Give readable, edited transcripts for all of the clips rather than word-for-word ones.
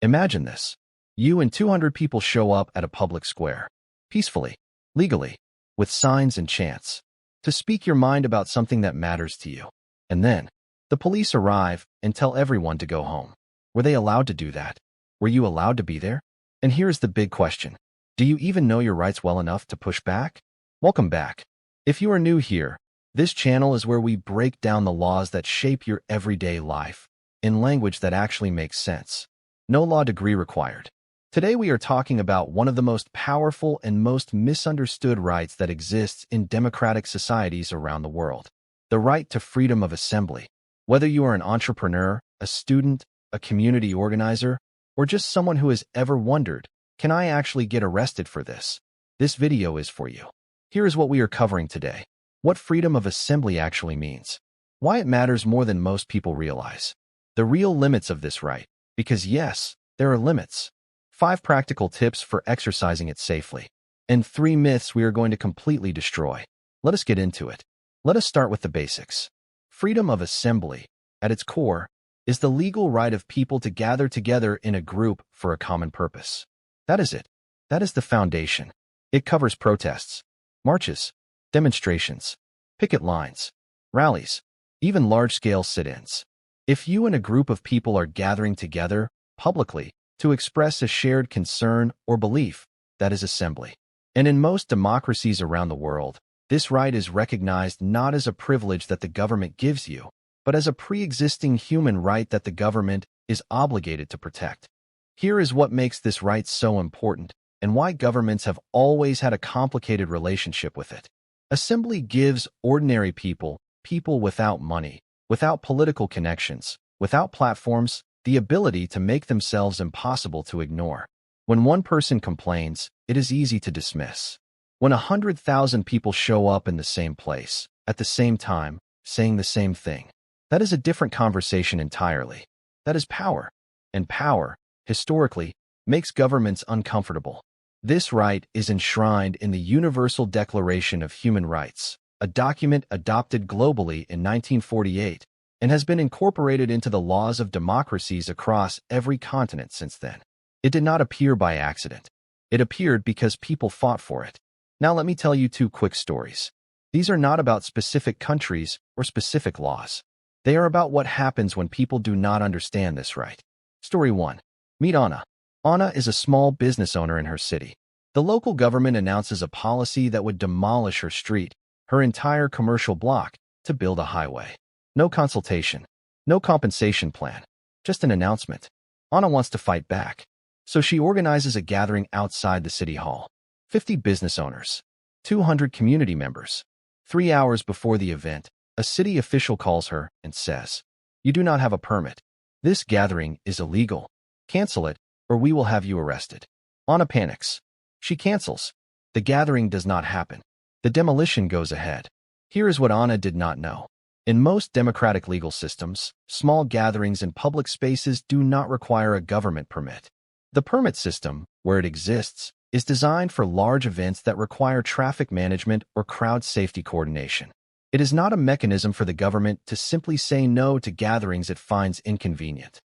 Imagine this. You and 200 people show up at a public square, peacefully, legally, with signs and chants, to speak your mind about something that matters to you. And then, the police arrive and tell everyone to go home. Were they allowed to do that? Were you allowed to be there? And here's the big question. Do you even know your rights well enough to push back? Welcome back. If you are new here, this channel is where we break down the laws that shape your everyday life, in language that actually makes sense. No law degree required. Today we are talking about one of the most powerful and most misunderstood rights that exists in democratic societies around the world. The right to freedom of assembly. Whether you are an entrepreneur, a student, a community organizer, or just someone who has ever wondered, can I actually get arrested for this? This video is for you. Here is what we are covering today. What freedom of assembly actually means. Why it matters more than most people realize. The real limits of this right. Because yes, there are limits. 5 practical tips for exercising it safely. And 3 myths we are going to completely destroy. Let us get into it. Let us start with the basics. Freedom of assembly, at its core, is the legal right of people to gather together in a group for a common purpose. That is it. That is the foundation. It covers protests, marches, demonstrations, picket lines, rallies, even large-scale sit-ins. If you and a group of people are gathering together, publicly, to express a shared concern or belief, that is assembly. And in most democracies around the world, this right is recognized not as a privilege that the government gives you, but as a pre-existing human right that the government is obligated to protect. Here is what makes this right so important, and why governments have always had a complicated relationship with it. Assembly gives ordinary people, people without money, without political connections, without platforms, the ability to make themselves impossible to ignore. When one person complains, it is easy to dismiss. When 100,000 people show up in the same place, at the same time, saying the same thing, that is a different conversation entirely. That is power. And power, historically, makes governments uncomfortable. This right is enshrined in the Universal Declaration of Human Rights, a document adopted globally in 1948 and has been incorporated into the laws of democracies across every continent since then. It did not appear by accident. It appeared because people fought for it. Now let me tell you 2 quick stories. These are not about specific countries or specific laws. They are about what happens when people do not understand this right. Story 1. Meet Anna. Anna is a small business owner in her city. The local government announces a policy that would demolish her street, her entire commercial block, to build a highway. No consultation, no compensation plan, just an announcement. Anna wants to fight back. So she organizes a gathering outside the city hall. 50 business owners, 200 community members. 3 hours before the event, a city official calls her and says, "You do not have a permit. This gathering is illegal. Cancel it, or we will have you arrested." Anna panics. She cancels. The gathering does not happen. The demolition goes ahead. Here is what Anna did not know. In most democratic legal systems, small gatherings in public spaces do not require a government permit. The permit system, where it exists, is designed for large events that require traffic management or crowd safety coordination. It is not a mechanism for the government to simply say no to gatherings it finds inconvenient.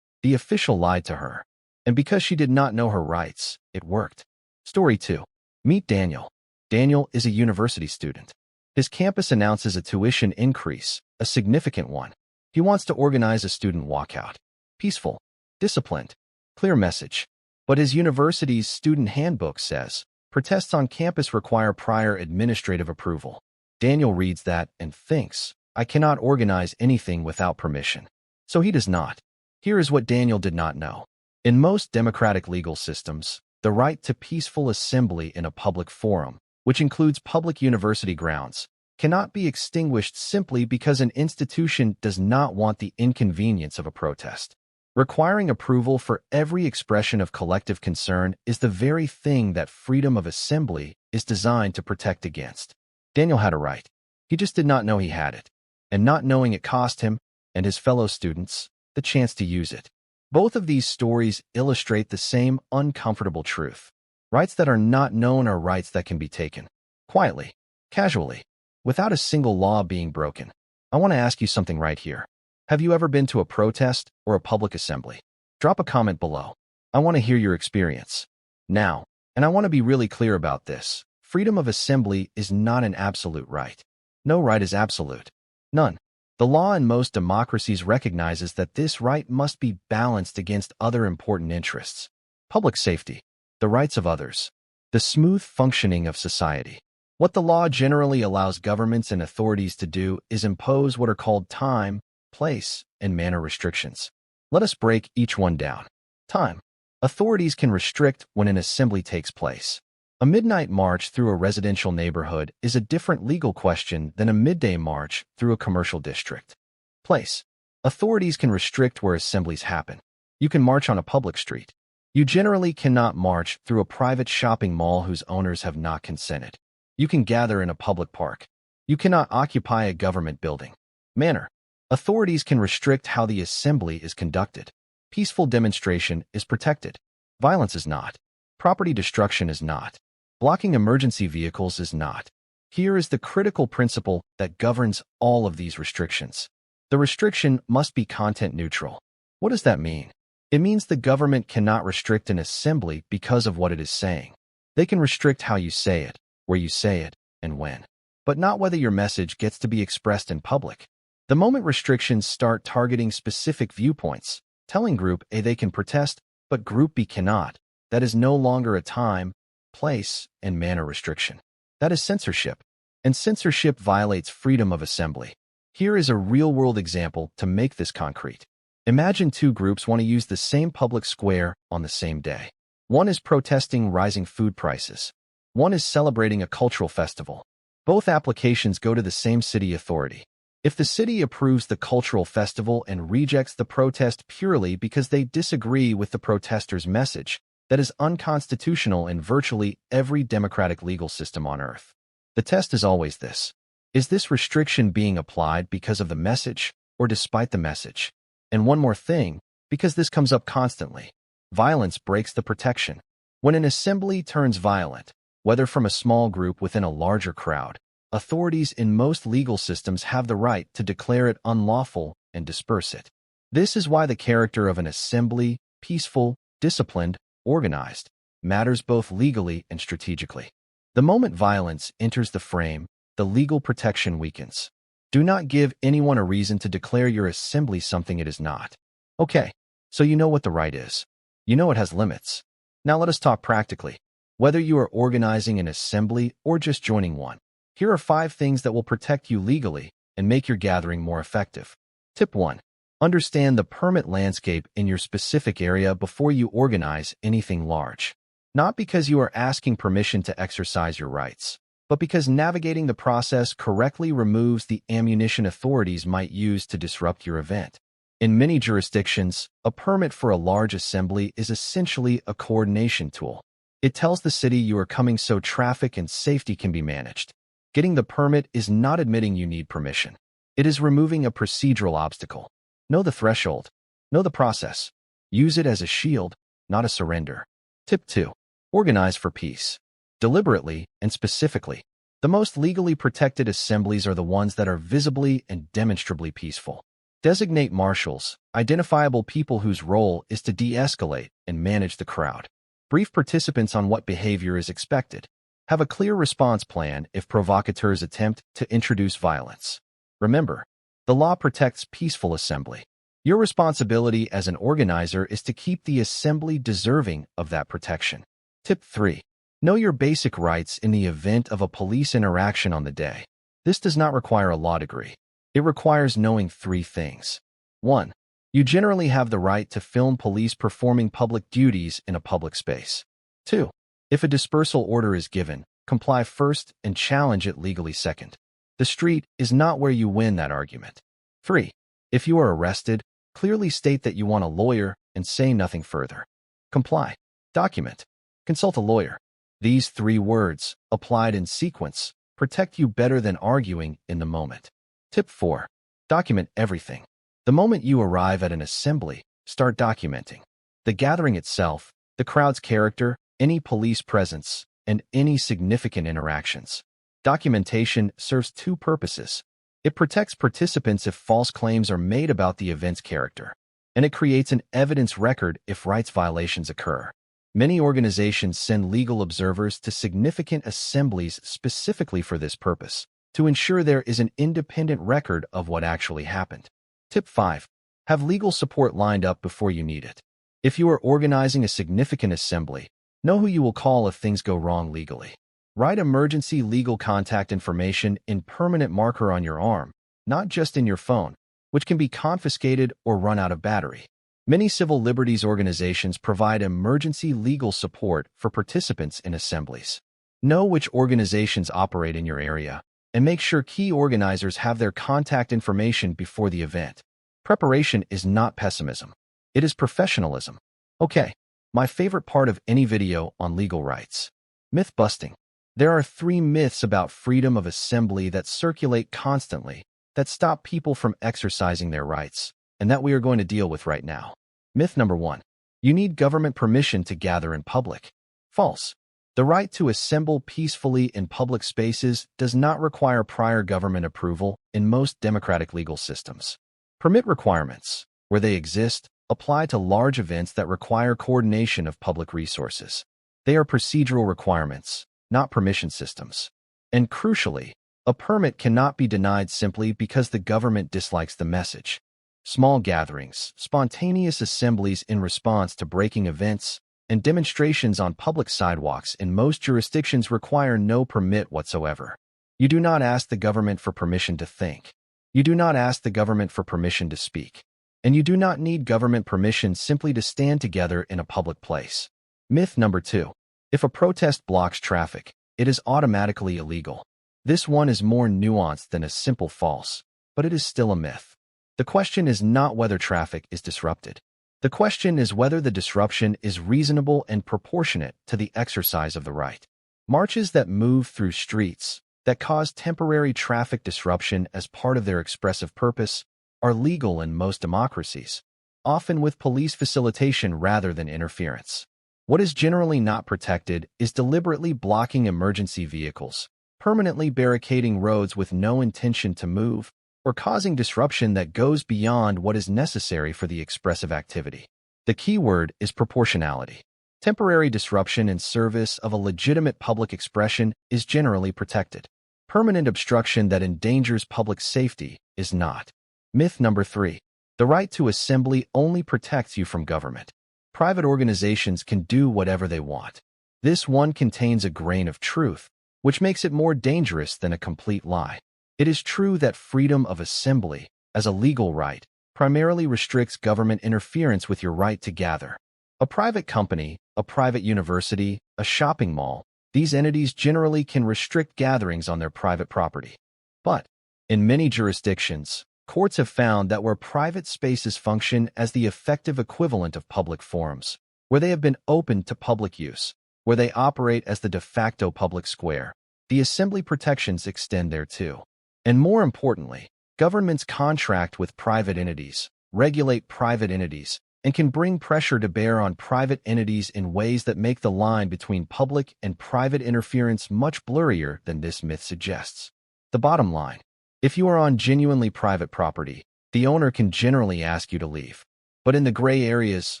The official lied to her, and because she did not know her rights, it worked. Story 2. Meet Daniel. Daniel is a university student. His campus announces a tuition increase, a significant one. He wants to organize a student walkout. Peaceful, disciplined, clear message. But his university's student handbook says, protests on campus require prior administrative approval. Daniel reads that and thinks, I cannot organize anything without permission. So he does not. Here is what Daniel did not know. In most democratic legal systems, the right to peaceful assembly in a public forum, which includes public university grounds, cannot be extinguished simply because an institution does not want the inconvenience of a protest. Requiring approval for every expression of collective concern is the very thing that freedom of assembly is designed to protect against. Daniel had a right. He just did not know he had it. And not knowing it cost him, and his fellow students, the chance to use it. Both of these stories illustrate the same uncomfortable truth. Rights that are not known are rights that can be taken. Quietly, casually, without a single law being broken. I want to ask you something right here. Have you ever been to a protest or a public assembly? Drop a comment below. I want to hear your experience. Now, and I want to be really clear about this. Freedom of assembly is not an absolute right. No right is absolute. None. The law in most democracies recognizes that this right must be balanced against other important interests. Public safety, the rights of others, the smooth functioning of society. What the law generally allows governments and authorities to do is impose what are called time, place, and manner restrictions. Let us break each one down. Time. Authorities can restrict when an assembly takes place. A midnight march through a residential neighborhood is a different legal question than a midday march through a commercial district. Place. Authorities can restrict where assemblies happen. You can march on a public street. You generally cannot march through a private shopping mall whose owners have not consented. You can gather in a public park. You cannot occupy a government building. Manner. Authorities can restrict how the assembly is conducted. Peaceful demonstration is protected. Violence is not. Property destruction is not. Blocking emergency vehicles is not. Here is the critical principle that governs all of these restrictions. The restriction must be content neutral. What does that mean? It means the government cannot restrict an assembly because of what it is saying. They can restrict how you say it, where you say it, and when, but not whether your message gets to be expressed in public. The moment restrictions start targeting specific viewpoints, telling Group A they can protest, but Group B cannot, that is no longer a time, place, and manner restriction. That is censorship, and censorship violates freedom of assembly. Here is a real-world example to make this concrete. Imagine two groups want to use the same public square on the same day. One is protesting rising food prices. One is celebrating a cultural festival. Both applications go to the same city authority. If the city approves the cultural festival and rejects the protest purely because they disagree with the protesters' message, that is unconstitutional in virtually every democratic legal system on earth. The test is always this. Is this restriction being applied because of the message or despite the message? And one more thing, because this comes up constantly. Violence breaks the protection. When an assembly turns violent, whether from a small group within a larger crowd, authorities in most legal systems have the right to declare it unlawful and disperse it. This is why the character of an assembly, peaceful, disciplined, organized, matters both legally and strategically. The moment violence enters the frame, the legal protection weakens. Do not give anyone a reason to declare your assembly something it is not. Okay, so you know what the right is. You know it has limits. Now let us talk practically. Whether you are organizing an assembly or just joining one, here are 5 things that will protect you legally and make your gathering more effective. Tip 1. Understand the permit landscape in your specific area before you organize anything large. Not because you are asking permission to exercise your rights, but because navigating the process correctly removes the ammunition authorities might use to disrupt your event. In many jurisdictions, a permit for a large assembly is essentially a coordination tool. It tells the city you are coming so traffic and safety can be managed. Getting the permit is not admitting you need permission. It is removing a procedural obstacle. Know the threshold. Know the process. Use it as a shield, not a surrender. Tip 2. Organize for peace. Deliberately and specifically. The most legally protected assemblies are the ones that are visibly and demonstrably peaceful. Designate marshals, identifiable people whose role is to de-escalate and manage the crowd. Brief participants on what behavior is expected. Have a clear response plan if provocateurs attempt to introduce violence. Remember, the law protects peaceful assembly. Your responsibility as an organizer is to keep the assembly deserving of that protection. Tip 3. Know your basic rights in the event of a police interaction on the day. This does not require a law degree. It requires knowing 3 things. 1. You generally have the right to film police performing public duties in a public space. 2. If a dispersal order is given, comply first and challenge it legally second. The street is not where you win that argument. 3. If you are arrested, clearly state that you want a lawyer and say nothing further. Comply. Document. Consult a lawyer. These 3 words, applied in sequence, protect you better than arguing in the moment. Tip 4. Document everything. The moment you arrive at an assembly, start documenting the gathering itself, the crowd's character, any police presence, and any significant interactions. Documentation serves 2 purposes. It protects participants if false claims are made about the event's character, and it creates an evidence record if rights violations occur. Many organizations send legal observers to significant assemblies specifically for this purpose, to ensure there is an independent record of what actually happened. Tip 5. Have legal support lined up before you need it. If you are organizing a significant assembly, know who you will call if things go wrong legally. Write emergency legal contact information in permanent marker on your arm, not just in your phone, which can be confiscated or run out of battery. Many civil liberties organizations provide emergency legal support for participants in assemblies. Know which organizations operate in your area, and make sure key organizers have their contact information before the event. Preparation is not pessimism. It is professionalism. Okay, my favorite part of any video on legal rights. Myth busting. There are 3 myths about freedom of assembly that circulate constantly that stop people from exercising their rights, and that we are going to deal with right now. Myth number 1. You need government permission to gather in public. False. The right to assemble peacefully in public spaces does not require prior government approval in most democratic legal systems. Permit requirements, where they exist, apply to large events that require coordination of public resources. They are procedural requirements, not permission systems. And crucially, a permit cannot be denied simply because the government dislikes the message. Small gatherings, spontaneous assemblies in response to breaking events, and demonstrations on public sidewalks in most jurisdictions require no permit whatsoever. You do not ask the government for permission to think. You do not ask the government for permission to speak. And you do not need government permission simply to stand together in a public place. Myth number 2. If a protest blocks traffic, it is automatically illegal. This one is more nuanced than a simple false, but it is still a myth. The question is not whether traffic is disrupted. The question is whether the disruption is reasonable and proportionate to the exercise of the right. Marches that move through streets, that cause temporary traffic disruption as part of their expressive purpose, are legal in most democracies, often with police facilitation rather than interference. What is generally not protected is deliberately blocking emergency vehicles, permanently barricading roads with no intention to move, or causing disruption that goes beyond what is necessary for the expressive activity. The key word is proportionality. Temporary disruption in service of a legitimate public expression is generally protected. Permanent obstruction that endangers public safety is not. Myth number 3. The right to assembly only protects you from government. Private organizations can do whatever they want. This one contains a grain of truth, which makes it more dangerous than a complete lie. It is true that freedom of assembly, as a legal right, primarily restricts government interference with your right to gather. A private company, a private university, a shopping mall, these entities generally can restrict gatherings on their private property. But, in many jurisdictions, courts have found that where private spaces function as the effective equivalent of public forums, where they have been opened to public use, where they operate as the de facto public square, the assembly protections extend there too. And more importantly, governments contract with private entities, regulate private entities, and can bring pressure to bear on private entities in ways that make the line between public and private interference much blurrier than this myth suggests. The bottom line: if you are on genuinely private property, the owner can generally ask you to leave. But in the gray areas,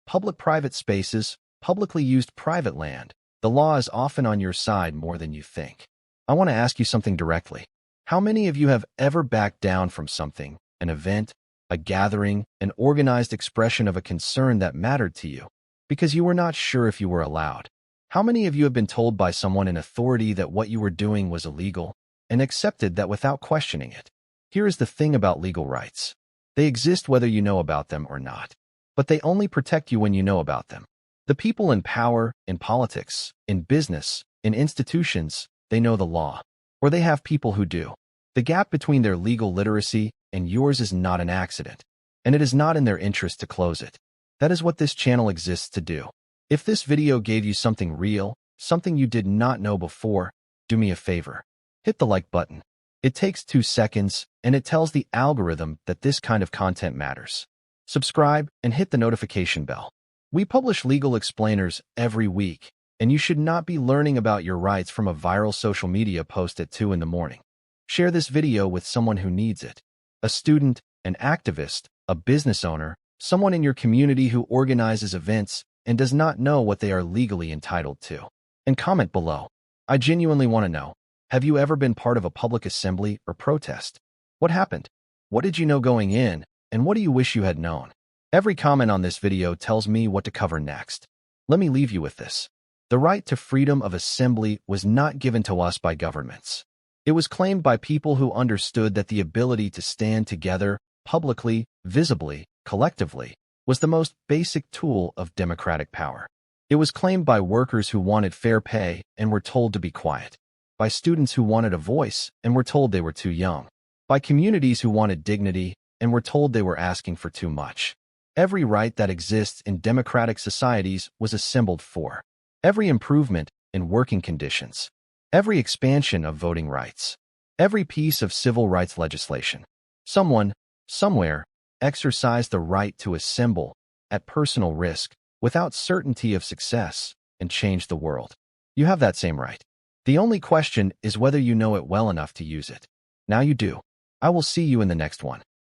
public-private spaces, publicly used private land, the law is often on your side more than you think. I want to ask you something directly. How many of you have ever backed down from something, an event, a gathering, an organized expression of a concern that mattered to you, because you were not sure if you were allowed? How many of you have been told by someone in authority that what you were doing was illegal, and accepted that without questioning it? Here is the thing about legal rights. They exist whether you know about them or not, but they only protect you when you know about them. The people in power, in politics, in business, in institutions, they know the law, or they have people who do. The gap between their legal literacy and yours is not an accident, and it is not in their interest to close it. That is what this channel exists to do. If this video gave you something real, something you did not know before, do me a favor. Hit the like button. It takes 2 seconds, and it tells the algorithm that this kind of content matters. Subscribe and hit the notification bell. We publish legal explainers every week, and you should not be learning about your rights from a viral social media post at 2 in the morning. Share this video with someone who needs it. A student, an activist, a business owner, Someone in your community who organizes events and does not know what they are legally entitled to. And comment below. I genuinely want to know, have you ever been part of a public assembly or protest? What happened? What did you know going in, and what do you wish you had known? Every comment on this video tells me what to cover next. Let me leave you with this. The right to freedom of assembly was not given to us by governments. It was claimed by people who understood that the ability to stand together, publicly, visibly, collectively, was the most basic tool of democratic power. It was claimed by workers who wanted fair pay and were told to be quiet, by students who wanted a voice and were told they were too young, by communities who wanted dignity and were told they were asking for too much. Every right that exists in democratic societies was assembled for. Every improvement in working conditions. Every expansion of voting rights. Every piece of civil rights legislation. Someone, somewhere, exercised the right to assemble, at personal risk, without certainty of success, and change the world. You have that same right. The only question is whether you know it well enough to use it. Now you do. I will see you in the next one.